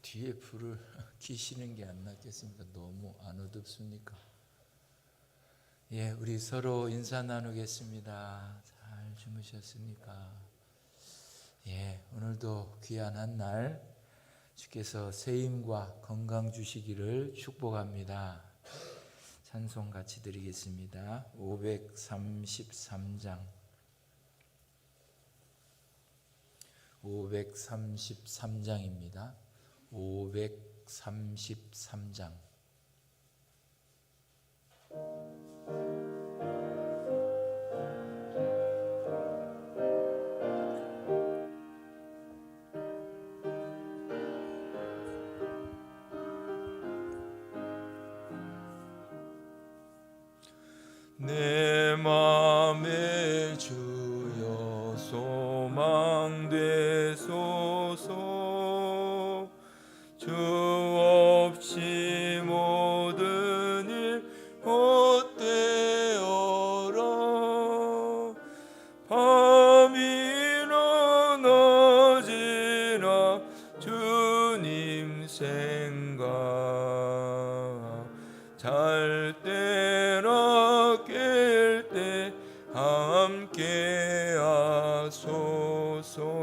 뒤에 불을 켜시는 게 안 낫겠습니까? 너무 안 어둡습니까? 예, 우리 서로 인사 나누겠습니다. 잘 주무셨습니까? 예, 오늘도 귀한 한 날 주께서 새 힘과 건강 주시기를 축복합니다. 찬송 같이 드리겠습니다. 533장 533장입니다. 533장 내 맘에 주여 소망 되소서. 주 없이 모든 일 헛되어라. 밤이나 낮이나 주님 생각, 잘 때나 깰 때 함께 하소서.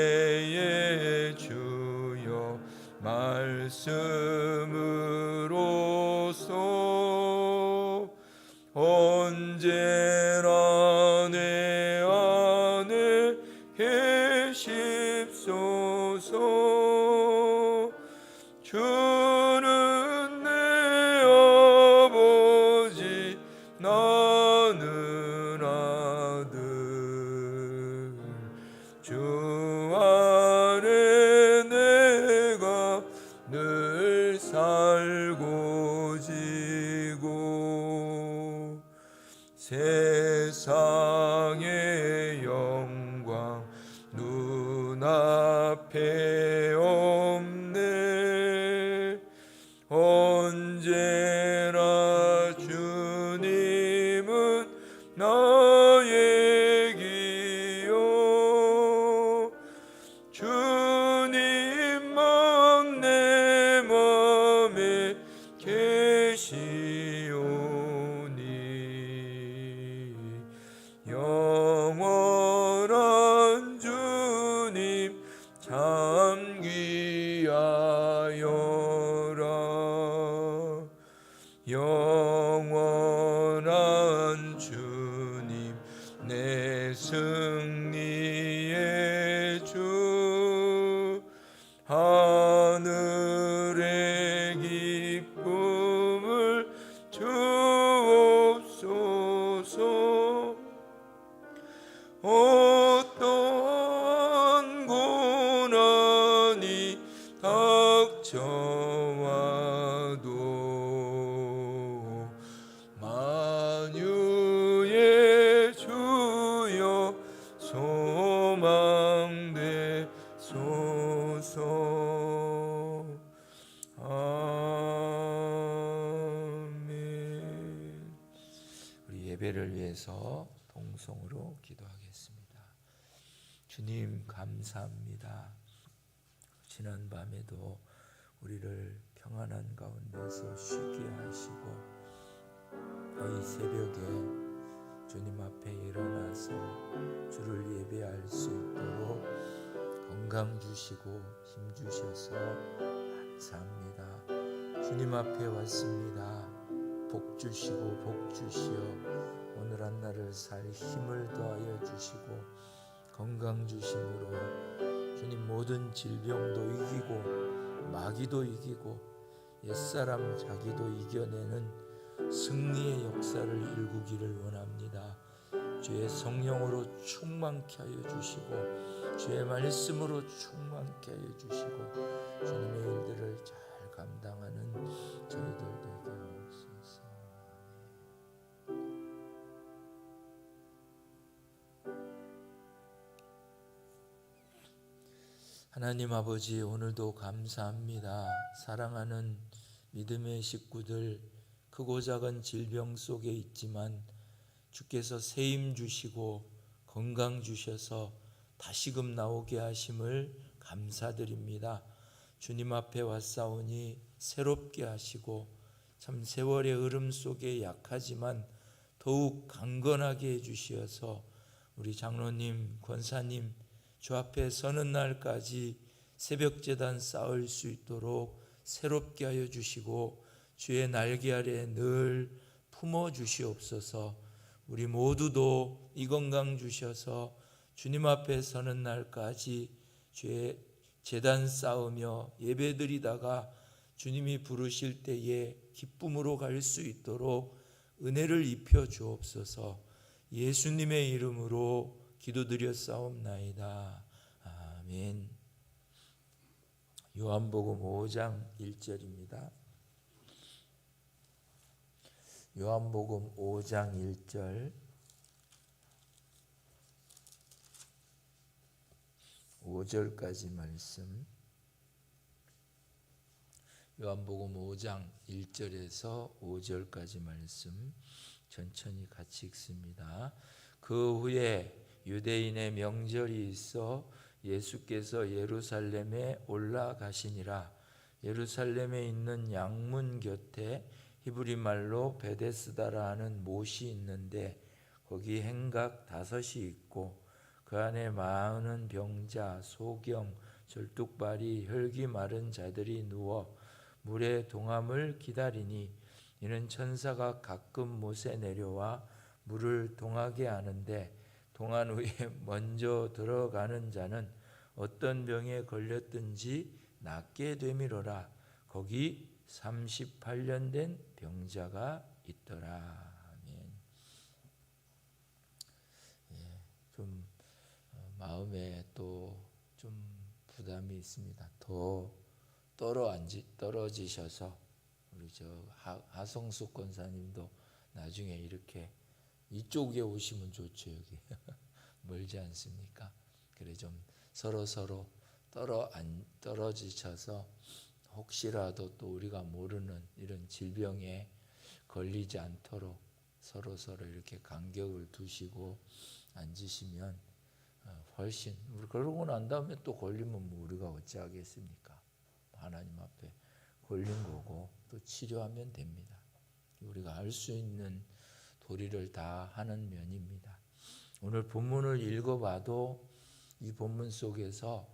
지혜의 주여 말씀으로써 언제나 내 안에 계십소서. 주는 내 아버지 나는 아들. 주 안에 내가 늘 살고 지고 세상의 영광 눈앞에 없네. 언제나 주님은 나의 기요. 주님만 내 맘에 계시오니 영원한 주님 참 귀하여라. 영원한 주님 내 승리의 주. 하늘의 기쁨을 주옵소서. 어떠한 고난이 닥쳐와도 만유의 주여 소망 되소서. 아멘. 우리 예배를 위해서 동성으로 기도하겠습니다. 주님 감사합니다. 지난 밤에도 우리를 평안한 가운데서 쉬게 하시고 이 새벽에 주님 앞에 일어나서 주를 예배할 수 있도록 건강 주시고 힘 주셔서 감사합니다. 주님 앞에 왔습니다. 복 주시고 복 주시어 오늘 한날을 살 힘을 더하여 주시고 건강 주심으로 주님 모든 질병도 이기고 마귀도 이기고 옛사람 자기도 이겨내는 승리의 역사를 일구기를 원합니다. 주의 성령으로 충만케 하여 주시고 주의 말씀으로 충만케 하여 주시고 주님의 일들을 잘 감당하는 저희들 되게 하옵소서. 하나님 아버지, 오늘도 감사합니다. 사랑하는 믿음의 식구들, 크고 작은 질병 속에 있지만 주께서 새 힘 주시고 건강 주셔서 다시금 나오게 하심을 감사드립니다. 주님 앞에 왔사오니 새롭게 하시고 참 세월의 흐름 속에 약하지만 더욱 강건하게 해주시어서 우리 장로님, 권사님 주 앞에 서는 날까지 새벽제단 쌓을 수 있도록 새롭게 하여 주시고 주의 날개 아래 늘 품어 주시옵소서. 우리 모두도 이 건강 주셔서 주님 앞에 서는 날까지 주의 제단 쌓으며 예배드리다가 주님이 부르실 때에 기쁨으로 갈 수 있도록 은혜를 입혀 주옵소서. 예수님의 이름으로 기도드렸사옵나이다. 아멘. 요한복음 5장 1절입니다. 요한복음 5장 1절 5절까지 말씀. 요한복음 5장 1절에서 5절까지 말씀 천천히 같이 읽습니다. 그 후에 유대인의 명절이 있어 예수께서 예루살렘에 올라가시니라. 예루살렘에 있는 양문 곁에 히브리 말로 베데스다라 하는 못이 있는데 거기 행각 5이 있고 그 안에 많은 병자, 소경, 절뚝발이, 혈기 마른 자들이 누워 물의 동함을 기다리니 이는 천사가 가끔 못에 내려와 물을 동하게 하는데 동한 후에 먼저 들어가는 자는 어떤 병에 걸렸든지 낫게 되미로라. 거기 38년 된 병자가 있더라. 아멘. 좀 마음에 또 좀 부담이 있습니다. 더 떨어지셔서 우리 저 하성숙 권사님도 나중에 이렇게 이쪽에 오시면 좋죠. 여기 멀지 않습니까? 그래 좀 서로 떨어지셔서 혹시라도 또 우리가 모르는 이런 질병에 걸리지 않도록 서로 이렇게 간격을 두시고 앉으시면 훨씬 우리 그러고 난 다음에 또 걸리면 뭐 우리가 어찌하겠습니까? 하나님 앞에 걸린 거고 또 치료하면 됩니다. 우리가 할 수 있는 도리를 다 하는 면입니다. 오늘 본문을 읽어봐도 이 본문 속에서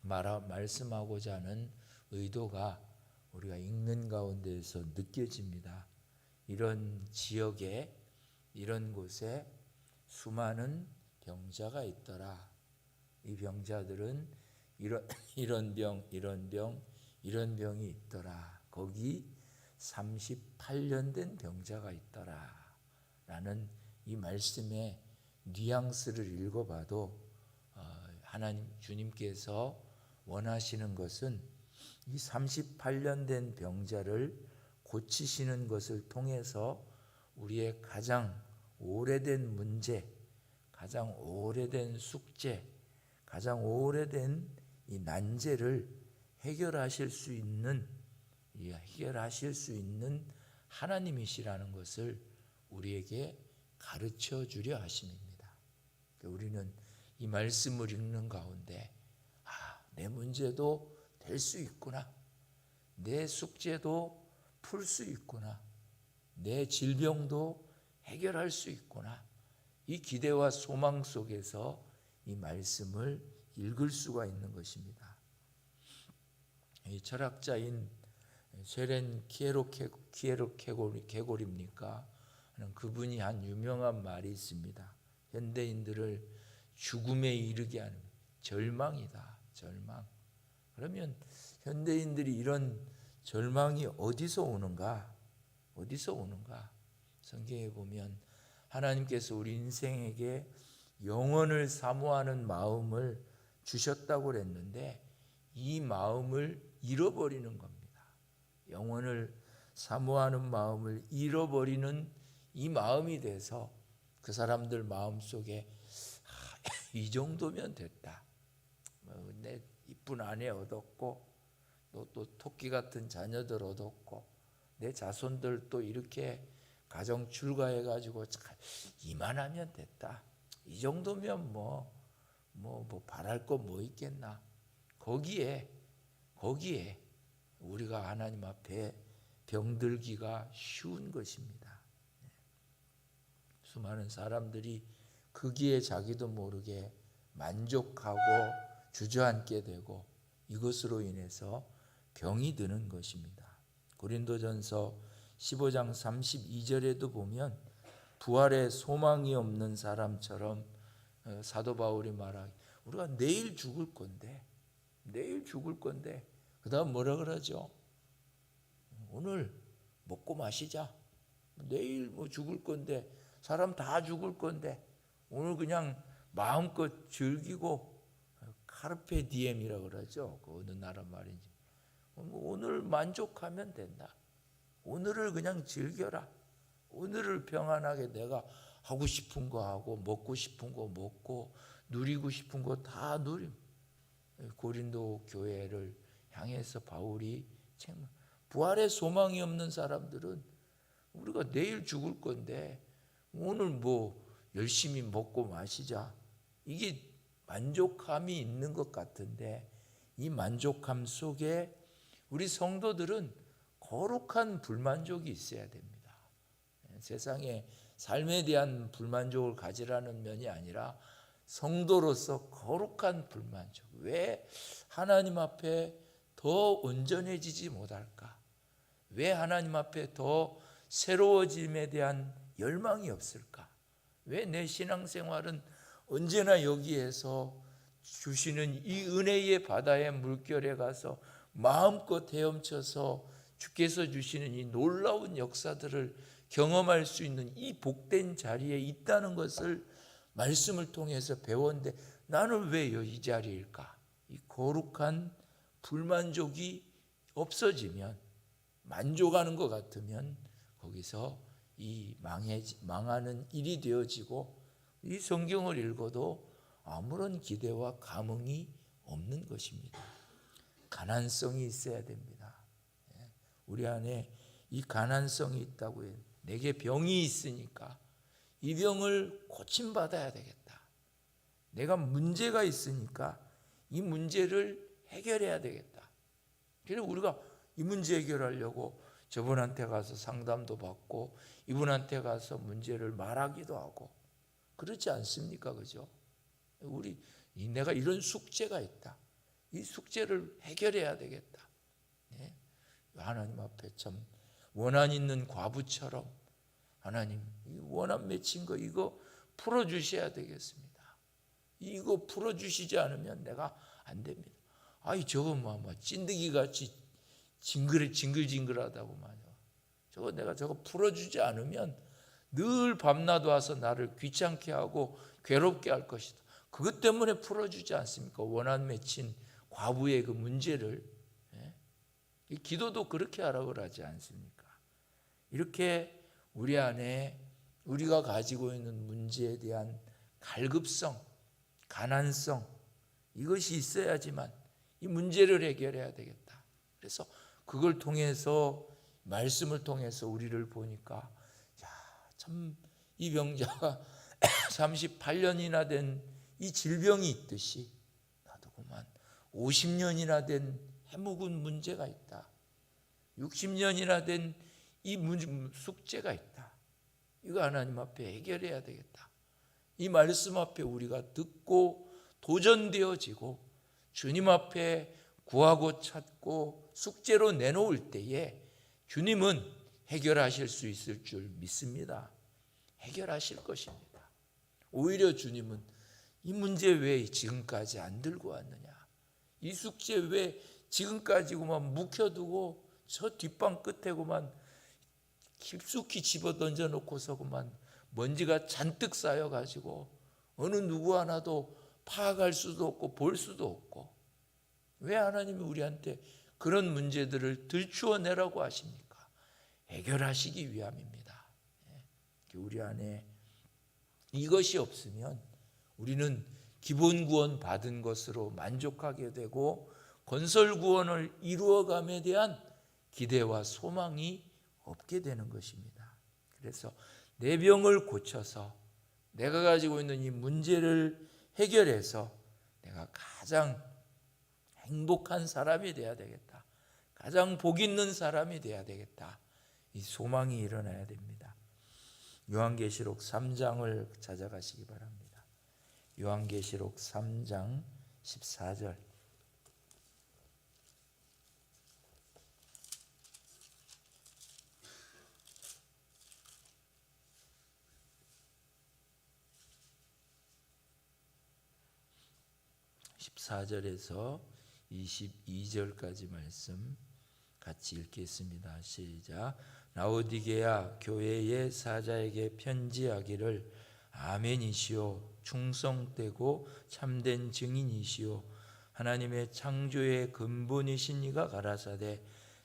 말씀하고자 하는 의도가 우리가 읽는 가운데에서 느껴집니다. 이런 지역에 이런 곳에 수많은 병자가 있더라. 이 병자들은 이런 병이 있더라. 거기 38년 된 병자가 있더라. 라는 이 말씀의 뉘앙스를 읽어봐도 하나님 주님께서 원하시는 것은 이 38년 된 병자를 고치시는 것을 통해서 우리의 가장 오래된 문제, 가장 오래된 숙제, 가장 오래된 이 난제를 해결하실 수 있는 하나님이시라는 것을 우리에게 가르쳐 주려 하심입니다. 우리는 이 말씀을 읽는 가운데 내 문제도 될 수 있구나. 내 숙제도 풀 수 있구나. 내 질병도 해결할 수 있구나. 이 기대와 소망 속에서 이 말씀을 읽을 수가 있는 것입니다. 이 철학자인 쉐렌 키에로케골입니까? 그분이 한 유명한 말이 있습니다. 현대인들을 죽음에 이르게 하는 절망이다. 절망. 그러면 현대인들이 이런 절망이 어디서 오는가? 성경에 보면 하나님께서 우리 인생에게 영원을 사모하는 마음을 주셨다고 그랬는데 이 마음을 잃어버리는 겁니다. 영원을 사모하는 마음을 잃어버리는 이 마음이 돼서 그 사람들 마음속에 이 정도면 됐다. 내 이쁜 아내 얻었고 또 토끼 같은 자녀들 얻었고 내 자손들 또 이렇게 가정 출가해가지고 이만하면 됐다. 이 정도면 뭐 뭐 바랄 거 뭐 있겠나. 거기에 우리가 하나님 앞에 병들기가 쉬운 것입니다. 수많은 사람들이 거기에 자기도 모르게 만족하고 주저앉게 되고 이것으로 인해서 병이 드는 것입니다. 고린도전서 15장 32절에도 보면 부활의 소망이 없는 사람처럼 사도 바울이 말하기, 우리가 내일 죽을 건데 그 다음 뭐라 그러죠? 오늘 먹고 마시자. 내일 뭐 죽을 건데, 사람 다 죽을 건데 오늘 그냥 마음껏 즐기고, 카르페 디엠이라고 그러죠. 그 어느 나라 말인지. 오늘 만족하면 된다. 오늘을 그냥 즐겨라. 오늘을 평안하게 내가 하고 싶은 거 하고 먹고 싶은 거 먹고 누리고 싶은 거 다 누림. 고린도 교회를 향해서 바울이 부활의 소망이 없는 사람들은 우리가 내일 죽을 건데 오늘 뭐 열심히 먹고 마시자. 이게 만족함이 있는 것 같은데, 이 만족함 속에 우리 성도들은 거룩한 불만족이 있어야 됩니다. 세상에 삶에 대한 불만족을 가지라는 면이 아니라 성도로서 거룩한 불만족. 왜 하나님 앞에 더 온전해지지 못할까? 왜 하나님 앞에 더 새로워짐에 대한 열망이 없을까? 왜 내 신앙생활은 언제나 여기에서 주시는 이 은혜의 바다의 물결에 가서 마음껏 헤엄쳐서 주께서 주시는 이 놀라운 역사들을 경험할 수 있는 이 복된 자리에 있다는 것을 말씀을 통해서 배웠는데, 나는 왜 이 자리일까? 이 거룩한 불만족이 없어지면, 만족하는 것 같으면 거기서 이 망하는 일이 되어지고, 이 성경을 읽어도 아무런 기대와 감흥이 없는 것입니다. 가난성이 있어야 됩니다. 우리 안에 이 가난성이 있다고 해요. 내게 병이 있으니까 이 병을 고침받아야 되겠다. 내가 문제가 있으니까 이 문제를 해결해야 되겠다. 그래서 우리가 이 문제 해결하려고 저분한테 가서 상담도 받고 이분한테 가서 문제를 말하기도 하고 그렇지 않습니까? 그죠? 내가 이런 숙제가 있다. 이 숙제를 해결해야 되겠다. 하나님 앞에 참 원한 있는 과부처럼, 하나님 이 원한 맺힌 거 이거 풀어주셔야 되겠습니다. 이거 풀어주시지 않으면 내가 안 됩니다. 저거 뭐 찐득이같이 징글징글하다고 말이야. 내가 저거 풀어주지 않으면 늘 밤낮 와서 나를 귀찮게 하고 괴롭게 할 것이다. 그것 때문에 풀어주지 않습니까? 원한 맺힌 과부의 그 문제를. 기도도 그렇게 하라고 하지 않습니까? 이렇게 우리 안에 우리가 가지고 있는 문제에 대한 갈급성, 가난성, 이것이 있어야지만 이 문제를 해결해야 되겠다. 그래서 그걸 통해서, 말씀을 통해서 우리를 보니까 참 이 병자가 38년이나 된 이 질병이 있듯이 나도 그만 50년이나 된 해묵은 문제가 있다. 60년이나 된 이 숙제가 있다. 이거 하나님 앞에 해결해야 되겠다. 이 말씀 앞에 우리가 듣고 도전되어지고 주님 앞에 구하고 찾고 숙제로 내놓을 때에 주님은 해결하실 수 있을 줄 믿습니다. 해결하실 것입니다. 오히려 주님은 이 문제 왜 지금까지 안 들고 왔느냐? 이 숙제 왜 지금까지고만 묵혀두고 저 뒷방 끝에고만 깊숙이 집어 던져놓고서 그만 먼지가 잔뜩 쌓여가지고 어느 누구 하나도 파악할 수도 없고 볼 수도 없고, 왜 하나님이 우리한테 그런 문제들을 들추어내라고 하십니까? 해결하시기 위함입니다. 우리 안에 이것이 없으면 우리는 기본 구원 받은 것으로 만족하게 되고 건설 구원을 이루어감에 대한 기대와 소망이 없게 되는 것입니다. 그래서 내 병을 고쳐서 내가 가지고 있는 이 문제를 해결해서 내가 가장 행복한 사람이 돼야 되겠다. 가장 복 있는 사람이 돼야 되겠다. 이 소망이 일어나야 됩니다. 요한계시록 3장을 찾아가시기 바랍니다. 요한계시록 3장 14절. (14절에서) 22절까지 말씀 같이 읽겠습니다. 시작. 라오디게아 교회의 사자에게 편지하기를 아멘이시오 충성되고 참된 증인이시오 하나님의 창조의 근본이신 이가 가라사대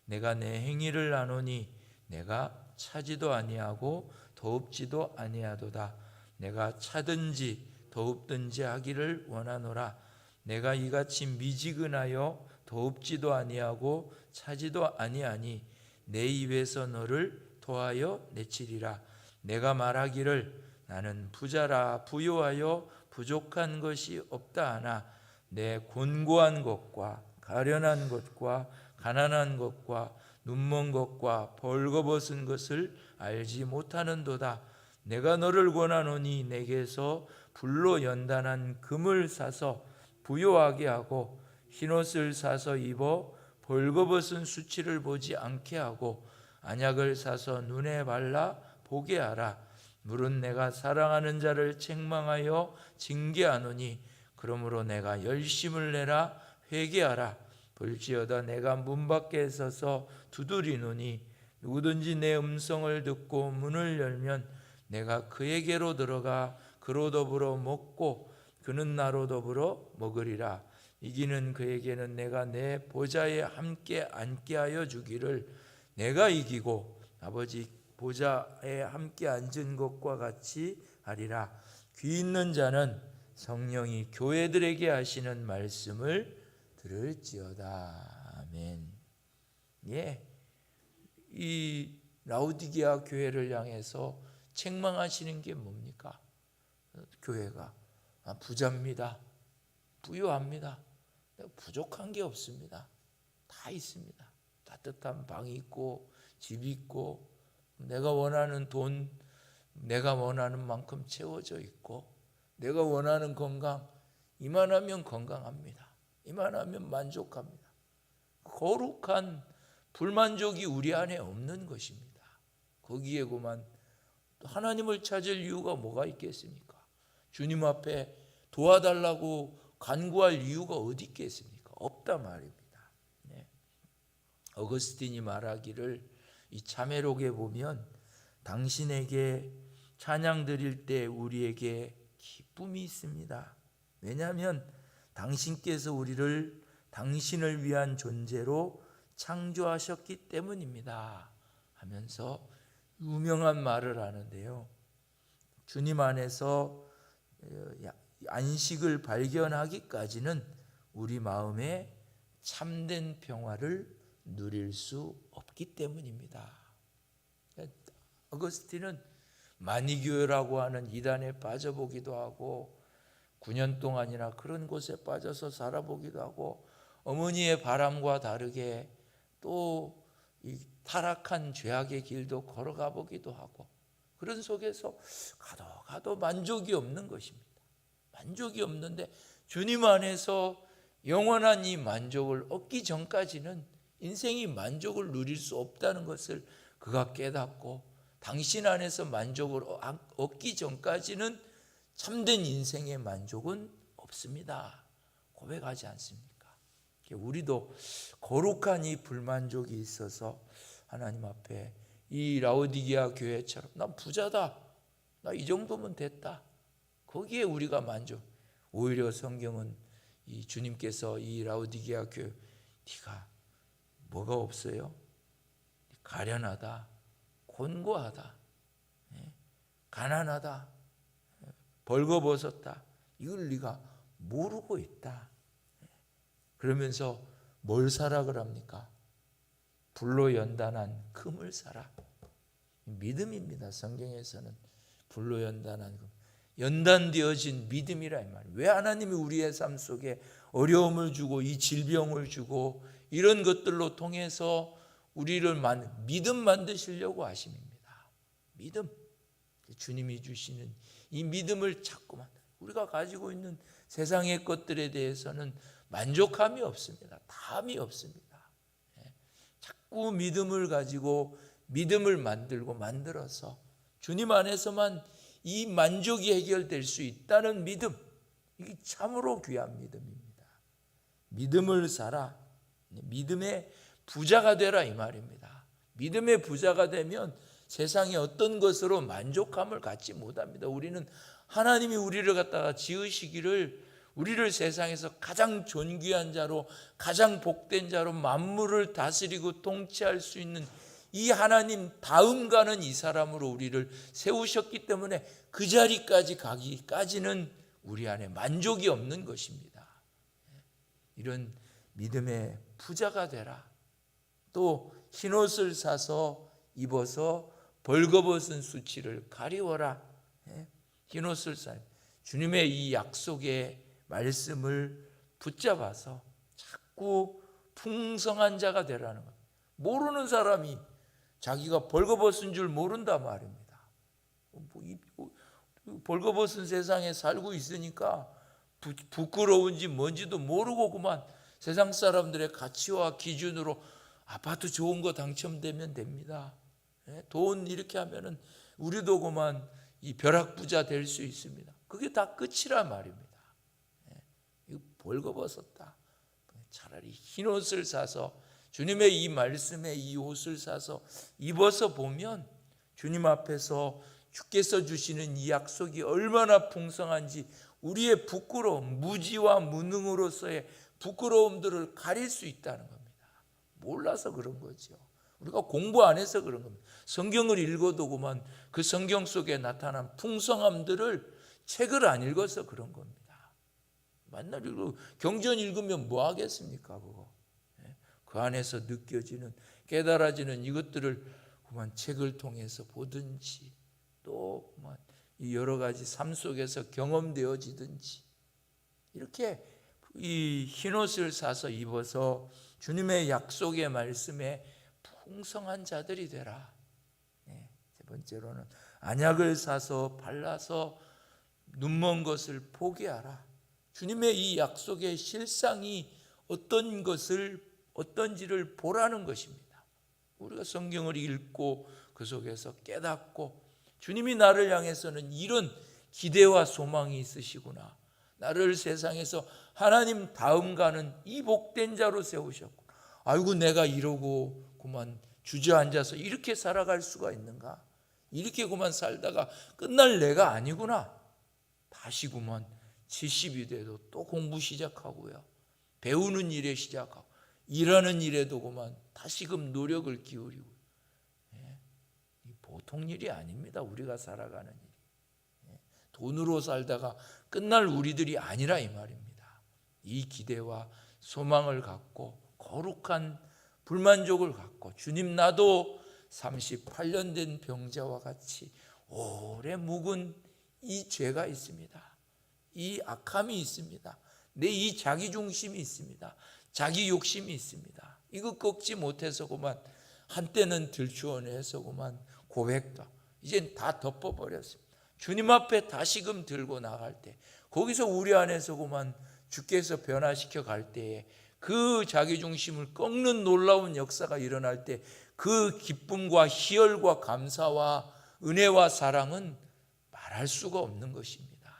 내가 내 행위를 아노니 내가 차지도 아니하고 더웁지도 아니하도다. 내가 차든지 더웁든지 하기를 원하노라. 내가 이같이 미지근하여 더웁지도 아니하고 차지도 아니하니 내 입에서 너를 토하여 내치리라. 내가 말하기를 나는 부자라 부요하여 부족한 것이 없다 하나 내 곤고한 것과 가련한 것과 가난한 것과 눈먼 것과 벌거벗은 것을 알지 못하는도다. 내가 너를 권하노니 내게서 불로 연단한 금을 사서 부요하게 하고 흰옷을 사서 입어 벌거벗은 수치를 보지 않게 하고 안약을 사서 눈에 발라 보게 하라. 물은 내가 사랑하는 자를 책망하여 징계하노니 그러므로 내가 열심을 내라 회개하라. 볼지어다 내가 문 밖에 서서 두드리노니 누구든지 내 음성을 듣고 문을 열면 내가 그에게로 들어가 그로 더불어 먹고 그는 나로 더불어 먹으리라. 이기는 그에게는 내가 내 보좌에 함께 앉게 하여 주기를 내가 이기고 아버지 보좌에 함께 앉은 것과 같이 하리라. 귀 있는 자는 성령이 교회들에게 하시는 말씀을 들을지어다. 아멘. 예, 이 라오디게아 교회를 향해서 책망하시는 게 뭡니까? 교회가 부자입니다. 부유합니다. 부족한 게 없습니다. 다 있습니다. 따뜻한 방이 있고 집이 있고 내가 원하는 돈 내가 원하는 만큼 채워져 있고 내가 원하는 건강 이만하면 건강합니다. 이만하면 만족합니다. 거룩한 불만족이 우리 안에 없는 것입니다. 거기에 그만 하나님을 찾을 이유가 뭐가 있겠습니까? 주님 앞에 도와달라고 간구할 이유가 어디 있겠습니까? 없다 말입니다. 네. 어거스틴이 말하기를 이 참회록에 보면 당신에게 찬양 드릴 때 우리에게 기쁨이 있습니다. 왜냐하면 당신께서 우리를 당신을 위한 존재로 창조하셨기 때문입니다. 하면서 유명한 말을 하는데요. 주님 안에서 안식을 발견하기까지는 우리 마음에 참된 평화를 누릴 수 없기 때문입니다. 어거스틴은 마니교회라고 하는 이단에 빠져보기도 하고 9년 동안이나 그런 곳에 빠져서 살아보기도 하고 어머니의 바람과 다르게 또 이 타락한 죄악의 길도 걸어가 보기도 하고 그런 속에서 가도 만족이 없는 것입니다. 만족이 없는데 주님 안에서 영원한 이 만족을 얻기 전까지는 인생이 만족을 누릴 수 없다는 것을 그가 깨닫고 당신 안에서 만족을 얻기 전까지는 참된 인생의 만족은 없습니다. 고백하지 않습니까? 우리도 거룩한 이 불만족이 있어서 하나님 앞에 이 라오디게아 교회처럼 난 부자다, 나 이 정도면 됐다, 거기에 우리가 만족. 오히려 성경은 이 주님께서 이 라오디게아 교회 네가 뭐가 없어요? 가련하다, 곤고하다, 가난하다, 벌거벗었다, 이걸 네가 모르고 있다. 그러면서 뭘 사라 그럽니까? 불로 연단한 금을 사라. 믿음입니다. 성경에서는 불로 연단한 금. 연단되어진 믿음이라 이 말이에요. 왜 하나님이 우리의 삶 속에 어려움을 주고 이 질병을 주고 이런 것들로 통해서 우리를 믿음 만드시려고 하십니다. 믿음. 주님이 주시는 이 믿음을 자꾸만 우리가 가지고 있는 세상의 것들에 대해서는 만족함이 없습니다. 다함이 없습니다. 자꾸 믿음을 가지고 믿음을 만들어서 주님 안에서만 이 만족이 해결될 수 있다는 믿음, 이게 참으로 귀한 믿음입니다. 믿음을 사라, 믿음의 부자가 되라 이 말입니다. 믿음의 부자가 되면 세상의 어떤 것으로 만족함을 갖지 못합니다. 우리는 하나님이 우리를 갖다가 지으시기를 우리를 세상에서 가장 존귀한 자로, 가장 복된 자로 만물을 다스리고 통치할 수 있는 이 하나님 다음 가는 이 사람으로 우리를 세우셨기 때문에 그 자리까지 가기까지는 우리 안에 만족이 없는 것입니다. 이런 믿음의 부자가 되라. 또 흰옷을 사서 입어서 벌거벗은 수치를 가리워라. 흰옷을 사 주님의 이 약속의 말씀을 붙잡아서 자꾸 풍성한 자가 되라는 것. 모르는 사람이 자기가 벌거벗은 줄 모른다 말입니다. 벌거벗은 세상에 살고 있으니까 부끄러운지 뭔지도 모르고 그만 세상 사람들의 가치와 기준으로 아파트 좋은 거 당첨되면 됩니다. 돈 이렇게 하면은 우리도 그만 이 벼락부자 될 수 있습니다. 그게 다 끝이란 말입니다. 벌거벗었다. 차라리 흰 옷을 사서 주님의 이 말씀에 이 옷을 사서 입어서 보면 주님 앞에서 주께서 주시는 이 약속이 얼마나 풍성한지 우리의 부끄러움, 무지와 무능으로서의 부끄러움들을 가릴 수 있다는 겁니다. 몰라서 그런 거죠. 우리가 공부 안 해서 그런 겁니다. 성경을 읽어도 그만 그 성경 속에 나타난 풍성함들을 책을 안 읽어서 그런 겁니다. 맨날 읽고 경전 읽으면 뭐 하겠습니까? 그거. 그 안에서 느껴지는 깨달아지는 이것들을 그만 책을 통해서 보든지 또 그만 이 여러 가지 삶 속에서 경험되어지든지 이렇게 이 흰옷을 사서 입어서 주님의 약속의 말씀에 풍성한 자들이 되라. 세 번째로는 안약을 사서 발라서 눈먼 것을 보게 하라. 주님의 이 약속의 실상이 어떤지를 보라는 것입니다. 우리가 성경을 읽고 그 속에서 깨닫고 주님이 나를 향해서는 이런 기대와 소망이 있으시구나. 나를 세상에서 하나님 다음 가는 이 복된 자로 세우셨고, 아이고 내가 이러고 그만 주저앉아서 이렇게 살아갈 수가 있는가? 이렇게 그만 살다가 끝날 내가 아니구나. 다시 그만 70이 돼도 또 공부 시작하고요. 배우는 일에 시작하고 일하는 일에도 그만 다시금 노력을 기울이고. 보통 일이 아닙니다. 우리가 살아가는 일이. 돈으로 살다가 끝날 우리들이 아니라 이 말입니다. 이 기대와 소망을 갖고 거룩한 불만족을 갖고 주님 나도 38년 된 병자와 같이 오래 묵은 이 죄가 있습니다. 이 악함이 있습니다. 내 이 자기중심이 있습니다. 자기 욕심이 있습니다. 이거 꺾지 못해서 그만 한때는 들추어내서 그만 고백도 이제 다 덮어버렸습니다. 주님 앞에 다시금 들고 나갈 때 거기서 우리 안에서 그만 주께서 변화시켜 갈 때에 그 자기중심을 꺾는 놀라운 역사가 일어날 때 그 기쁨과 희열과 감사와 은혜와 사랑은 말할 수가 없는 것입니다.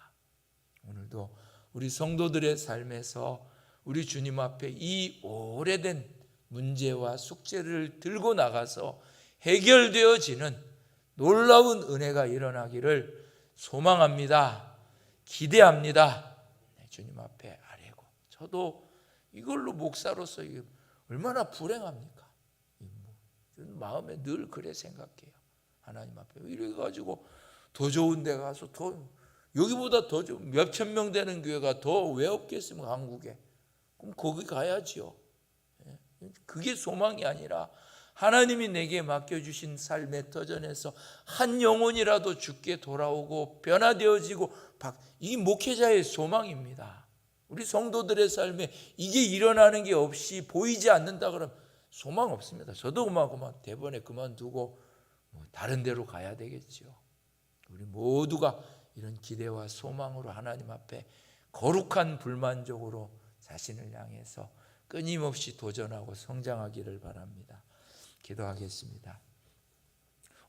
오늘도 우리 성도들의 삶에서 우리 주님 앞에 이 오래된 문제와 숙제를 들고 나가서 해결되어지는 놀라운 은혜가 일어나기를 소망합니다. 기대합니다. 주님 앞에 아뢰고 저도 이걸로 목사로서 얼마나 불행합니까? 마음에 늘 그래 생각해요. 하나님 앞에 이래 가지고 더 좋은 데 가서 더 여기보다 더 몇천 명 되는 교회가 더 왜 없겠습니까? 한국에. 그럼 거기 가야지요. 그게 소망이 아니라 하나님이 내게 맡겨주신 삶의 터전에서 한 영혼이라도 주께 돌아오고 변화되어지고, 이 목회자의 소망입니다. 우리 성도들의 삶에 이게 일어나는 게 없이 보이지 않는다 그러면 소망 없습니다. 저도 그만 대번에 그만두고 다른 데로 가야 되겠죠. 우리 모두가 이런 기대와 소망으로 하나님 앞에 거룩한 불만족으로 자신을 향해서 끊임없이 도전하고 성장하기를 바랍니다. 기도하겠습니다.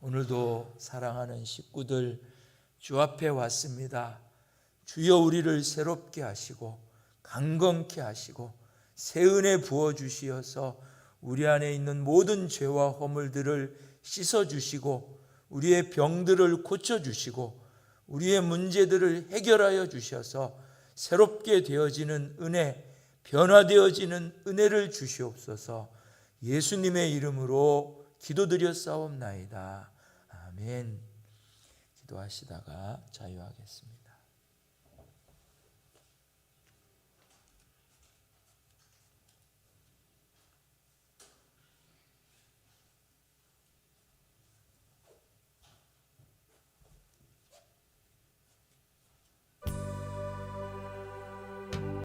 오늘도 사랑하는 식구들 주 앞에 왔습니다. 주여 우리를 새롭게 하시고 강건케 하시고 새 은혜 부어주시어서 우리 안에 있는 모든 죄와 허물들을 씻어주시고 우리의 병들을 고쳐주시고 우리의 문제들을 해결하여 주셔서 새롭게 되어지는 은혜, 변화되어지는 은혜를 주시옵소서. 예수님의 이름으로 기도드렸사옵나이다. 아멘. 기도하시다가 자유하겠습니다.